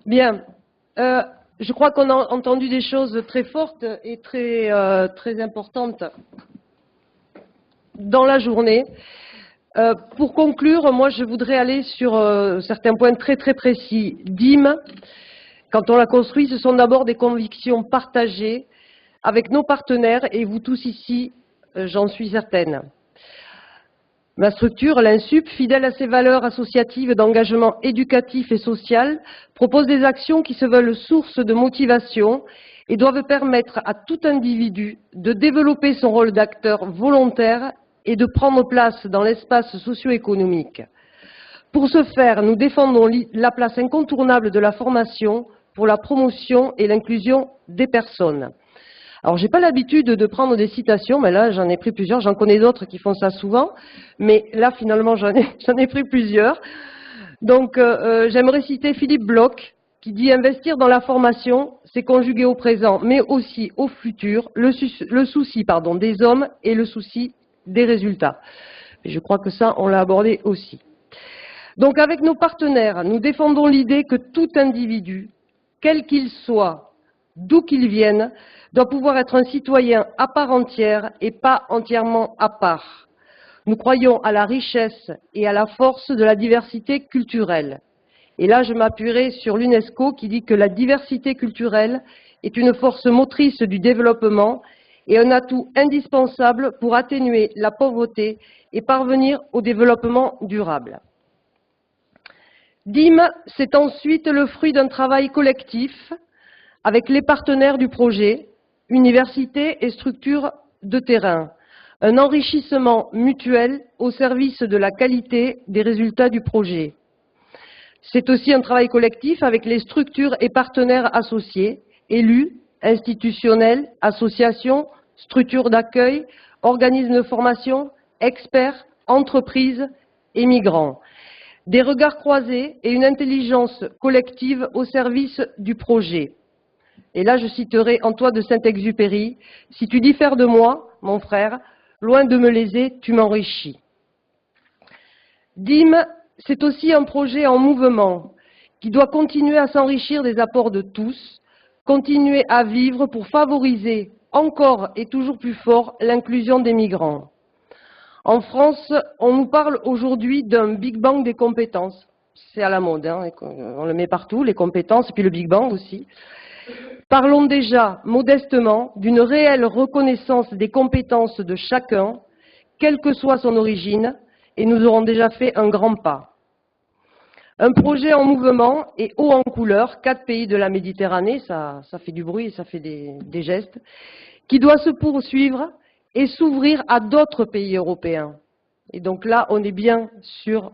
Bien. Je crois qu'on a entendu des choses très fortes et très importantes dans la journée. Pour conclure, moi, je voudrais aller sur certains points très précis. DIM, quand on l'a construit, ce sont d'abord des convictions partagées avec nos partenaires et vous tous ici, j'en suis certaine. Ma structure, l'INSUP, fidèle à ses valeurs associatives d'engagement éducatif et social, propose des actions qui se veulent source de motivation et doivent permettre à tout individu de développer son rôle d'acteur volontaire et de prendre place dans l'espace socio-économique. Pour ce faire, nous défendons la place incontournable de la formation pour la promotion et l'inclusion des personnes. Alors, j'ai pas l'habitude de prendre des citations, mais là, j'en ai pris plusieurs. J'en connais d'autres qui font ça souvent, mais là, finalement, j'en ai pris plusieurs. Donc, j'aimerais citer Philippe Bloch, qui dit « Investir dans la formation, c'est conjuguer au présent, mais aussi au futur, le souci des hommes et le souci des résultats. » Et je crois que ça, on l'a abordé aussi. Donc, avec nos partenaires, nous défendons l'idée que tout individu, quel qu'il soit, d'où qu'il vienne, doit pouvoir être un citoyen à part entière et pas entièrement à part. Nous croyons à la richesse et à la force de la diversité culturelle. Et là, je m'appuierai sur l'UNESCO qui dit que la diversité culturelle est une force motrice du développement et un atout indispensable pour atténuer la pauvreté et parvenir au développement durable. DIM, c'est ensuite le fruit d'un travail collectif avec les partenaires du projet, universités et structures de terrain, un enrichissement mutuel au service de la qualité des résultats du projet. C'est aussi un travail collectif avec les structures et partenaires associés, élus, institutionnels, associations, structures d'accueil, organismes de formation, experts, entreprises et migrants. Des regards croisés et une intelligence collective au service du projet. Et là, je citerai Antoine de Saint-Exupéry, « Si tu diffères de moi, mon frère, loin de me léser, tu m'enrichis ». DIM, c'est aussi un projet en mouvement qui doit continuer à s'enrichir des apports de tous, continuer à vivre pour favoriser encore et toujours plus fort l'inclusion des migrants. En France, on nous parle aujourd'hui d'un Big Bang des compétences. C'est à la mode, hein, on le met partout, les compétences, et puis le Big Bang aussi. Parlons déjà, modestement, d'une réelle reconnaissance des compétences de chacun, quelle que soit son origine, et nous aurons déjà fait un grand pas. Un projet en mouvement et haut en couleur, 4 pays de la Méditerranée, ça fait du bruit, ça fait des gestes, qui doit se poursuivre et s'ouvrir à d'autres pays européens. Et donc là, on est bien sur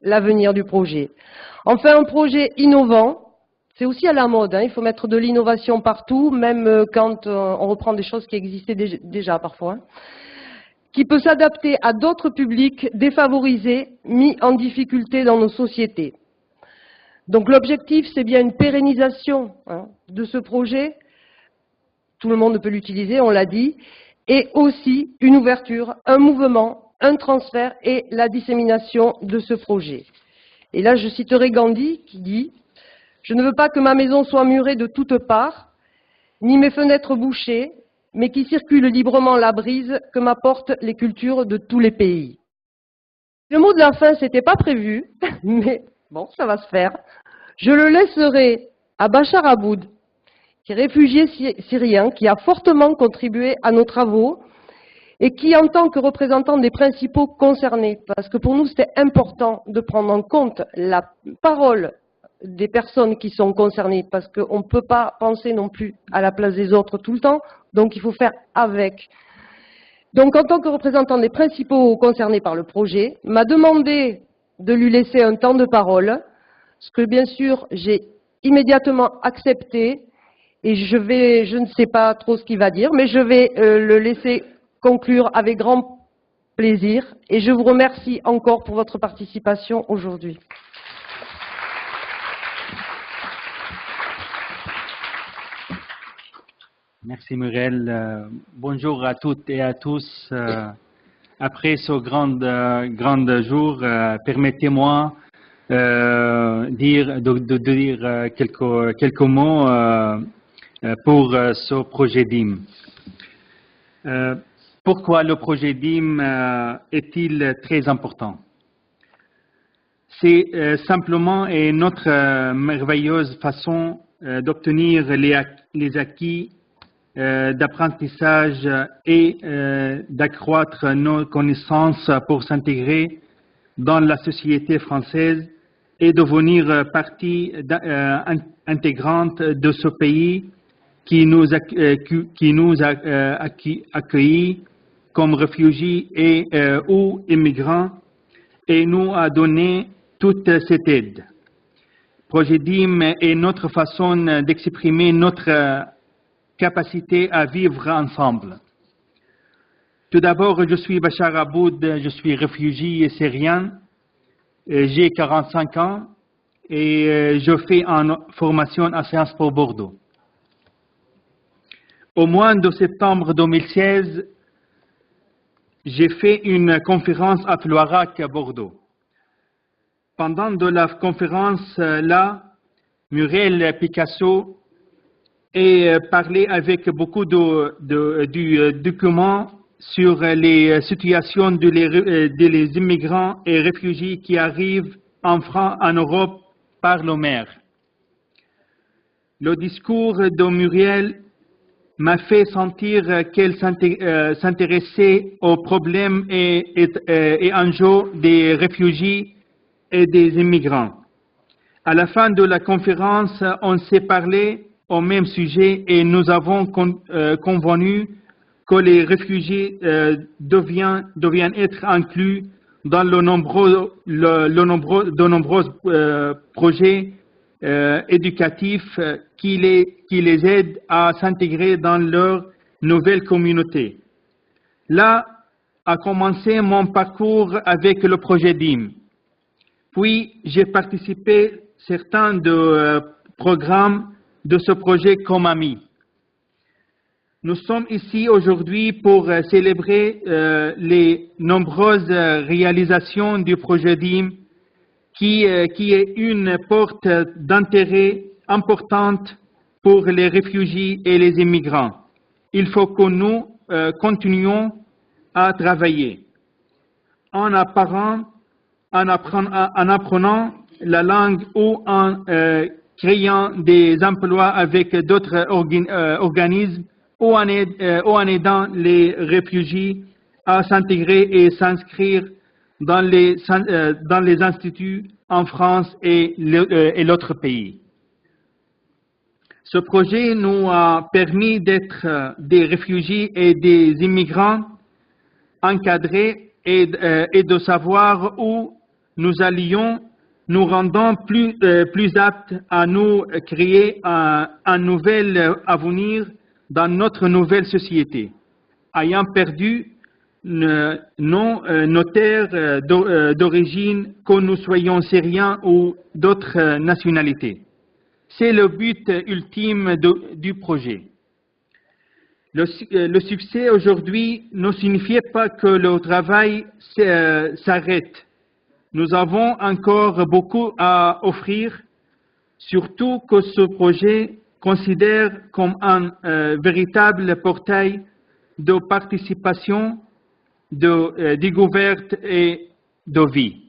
l'avenir du projet. Enfin, un projet innovant. C'est aussi à la mode, hein. Il faut mettre de l'innovation partout, même quand on reprend des choses qui existaient déjà parfois, qui peut s'adapter à d'autres publics défavorisés, mis en difficulté dans nos sociétés. Donc l'objectif, c'est bien une pérennisation de ce projet, tout le monde peut l'utiliser, on l'a dit, et aussi une ouverture, un mouvement, un transfert et la dissémination de ce projet. Et là, je citerai Gandhi qui dit « Je ne veux pas que ma maison soit murée de toutes parts, ni mes fenêtres bouchées, mais qui circule librement la brise que m'apportent les cultures de tous les pays. » Le mot de la fin, c'était pas prévu, mais bon, ça va se faire. Je le laisserai à Bachar Aboud, qui est réfugié syrien, qui a fortement contribué à nos travaux et qui, en tant que représentant des principaux concernés, parce que pour nous, c'était important de prendre en compte la parole des personnes qui sont concernées, parce qu'on ne peut pas penser non plus à la place des autres tout le temps, donc il faut faire avec. Donc en tant que représentant des principaux concernés par le projet, m'a demandé de lui laisser un temps de parole, ce que bien sûr j'ai immédiatement accepté, et je ne sais pas trop ce qu'il va dire, mais je vais le laisser conclure avec grand plaisir, et je vous remercie encore pour votre participation aujourd'hui. Merci Muriel. Bonjour à toutes et à tous. Après ce grand jour, permettez-moi dire quelques mots pour ce projet DIM. Pourquoi le projet DIM est-il très important? C'est simplement notre merveilleuse façon d'obtenir les acquis d'apprentissage et d'accroître nos connaissances pour s'intégrer dans la société française et devenir partie intégrante de ce pays qui nous a accueillis comme réfugiés ou immigrants et nous a donné toute cette aide. Projet DIM est notre façon d'exprimer notre capacité à vivre ensemble. Tout d'abord, je suis Bachar Aboud, je suis réfugié syrien, j'ai 45 ans et je fais une formation à Sciences Po Bordeaux. Au mois de septembre 2016, j'ai fait une conférence à Floirac à Bordeaux. Pendant de la conférence là, Muriel Picasso a parlé avec beaucoup de documents sur les situations des immigrants et réfugiés qui arrivent en Europe par la mer. Le discours de Muriel m'a fait sentir qu'elle s'intéressait aux problèmes et enjeux des réfugiés et des immigrants. À la fin de la conférence, on s'est parlé au même sujet et nous avons convenu que les réfugiés deviennent être inclus dans de nombreux projets éducatifs qui les aident à s'intégrer dans leur nouvelle communauté. Là a commencé mon parcours avec le projet DIM. Puis j'ai participé à certains programmes de ce projet comme ami. Nous sommes ici aujourd'hui pour célébrer les nombreuses réalisations du projet DIM qui est une porte d'intérêt importante pour les réfugiés et les immigrants. Il faut que nous continuions à travailler en apprenant la langue ou en créant des emplois avec d'autres organismes ou en aidant les réfugiés à s'intégrer et s'inscrire dans les instituts en France et l'autre pays. Ce projet nous a permis d'être des réfugiés et des immigrants encadrés et de savoir où nous allions, nous rendant plus aptes à nous créer un nouvel avenir dans notre nouvelle société, ayant perdu nos terres d'origine, que nous soyons syriens ou d'autres nationalités. C'est le but ultime du projet. Le succès aujourd'hui ne signifie pas que le travail s'arrête. Nous avons encore beaucoup à offrir, surtout que ce projet considère comme un véritable portail de participation, de découverte et de vie.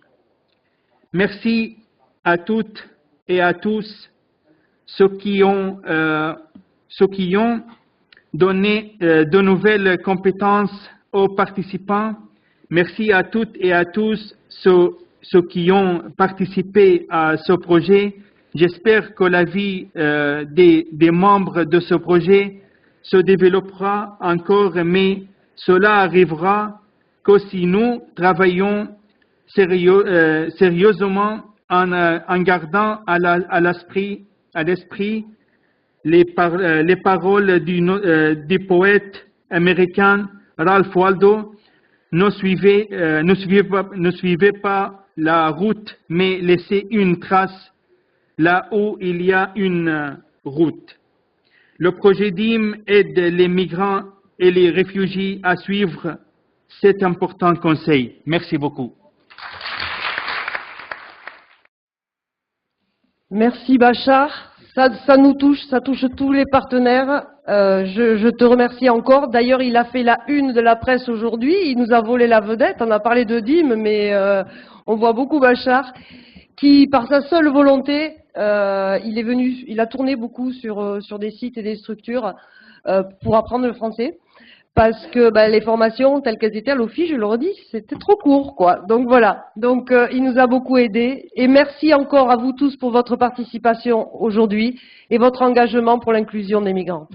Merci à toutes et à tous ceux qui ont donné de nouvelles compétences aux participants. Merci à toutes et à tous ceux qui ont participé à ce projet. J'espère que la vie des membres de ce projet se développera encore, mais cela arrivera que si nous travaillons sérieusement en gardant à l'esprit les paroles du poète américain Ralph Waldo. Ne suivez pas la route, mais laissez une trace là où il y a une route. Le projet DIM aide les migrants et les réfugiés à suivre cet important conseil. Merci beaucoup. Merci Bachar. Ça nous touche, ça touche tous les partenaires. Je te remercie encore. D'ailleurs, il a fait la une de la presse aujourd'hui. Il nous a volé la vedette. On a parlé de Dim, mais on voit beaucoup Bachar qui, par sa seule volonté, il a tourné beaucoup sur des sites et des structures pour apprendre le français. Parce que les formations telles qu'elles étaient à l'OFI, je le redis, c'était trop court, quoi. Donc voilà. Donc il nous a beaucoup aidés. Et merci encore à vous tous pour votre participation aujourd'hui et votre engagement pour l'inclusion des migrants.